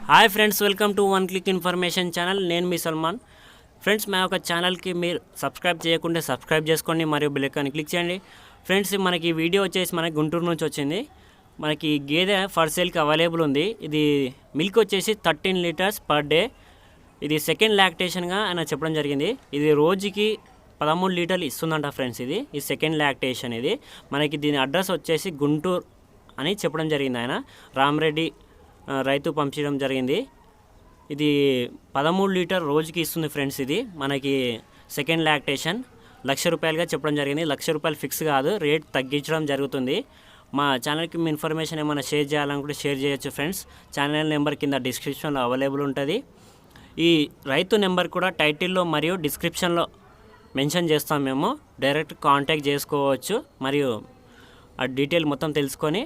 Hi friends, welcome to one click information channel. నేను మీ Salman. Friends, మా యొక్క ఛానల్కి మీరు సబ్స్క్రైబ్ చేయకుంటే సబ్స్క్రైబ్ చేసుకోండి మరియు బెల్ ఐకాన్ క్లిక్ చేయండి। ఫ్రెండ్స్, మనకి ఈ వీడియో వచ్చేసి మనకి గుంటూరు నుంచి వచ్చింది। మనకి గేదె ఫర్ సేల్కి అవైలబుల్ ఉంది। ఇది మిల్క్ వచ్చేసి 13 లీటర్స్ పర్ డే। ఇది సెకండ్ లాక్టేషన్గా ఆయన చెప్పడం జరిగింది। ఇది రోజుకి 13 లీటర్లు ఇస్తుందంట ఫ్రెండ్స్। ఇది సెకండ్ లాక్టేషన్। ఇది మనకి దీని అడ్రస్ వచ్చేసి గుంటూరు అని చెప్పడం జరిగింది। ఆయన రామరెడ్డి రైతు పంపించడం జరిగింది। ఇది 13 లీటర్ రోజుకి ఇస్తుంది ఫ్రెండ్స్। ఇది మనకి సెకండ్ లాక్టేషన్ 1,00,000 రూపాయలుగా చెప్పడం జరిగింది। 1,00,000 రూపాయలు ఫిక్స్ కాదు, రేట్ తగ్గించడం జరుగుతుంది। మా ఛానల్కి మీ ఇన్ఫర్మేషన్ ఏమైనా షేర్ చేయాలనుకుంటే షేర్ చేయొచ్చు ఫ్రెండ్స్। ఛానల్ నెంబర్ కింద డిస్క్రిప్షన్లో అవైలబుల్ ఉంటుంది। ఈ రైతు నెంబర్ కూడా టైటిల్లో మరియు డిస్క్రిప్షన్లో మెన్షన్ చేస్తాం। మేము డైరెక్ట్ కాంటాక్ట్ చేసుకోవచ్చు మరియు ఆ డీటెయిల్ మొత్తం తెలుసుకొని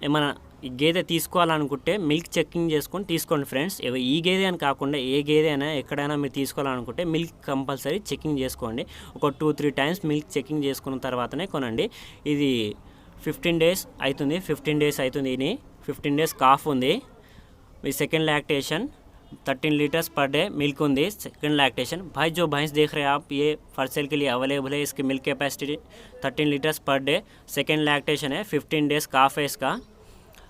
ఏమైనా ఈ గేదె తీసుకోవాలనుకుంటే మిల్క్ చెకింగ్ చేసుకొని తీసుకోండి ఫ్రెండ్స్। ఈ గేదె అని కాకుండా ఏ గేదె అయినా ఎక్కడైనా మీరు తీసుకోవాలనుకుంటే మిల్క్ కంపల్సరీ చెకింగ్ చేసుకోండి। ఒక 2-3 టైమ్స్ మిల్క్ చెకింగ్ చేసుకున్న తర్వాతనే కొనండి। ఇది 15 డేస్ అవుతుంది। 15 డేస్ అవుతుంది। ఇది 15 డేస్ కాఫ్ ఉంది। ఈ second lactation 13 litres per day milk ఉంది। Second lactation. भाई जो भैंस देख रहे हैं आप, ये फॉर सेल के लिए अवेलेबल है। इसकी milk capacity 13 litres per day, second lactation है, 15 डेज काफ है इसका।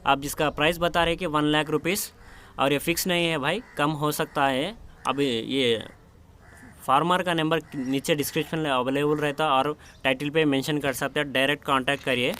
आप जिसका प्राइस बता रहे हैं कि 1 लाख रुपीस, और ये फिक्स नहीं है भाई, कम हो सकता है। अभी ये फार्मर का नंबर नीचे डिस्क्रिप्शन में अवेलेबल रहता है और टाइटल पे मेंशन कर सकते हैं। डायरेक्ट कांटेक्ट करिए।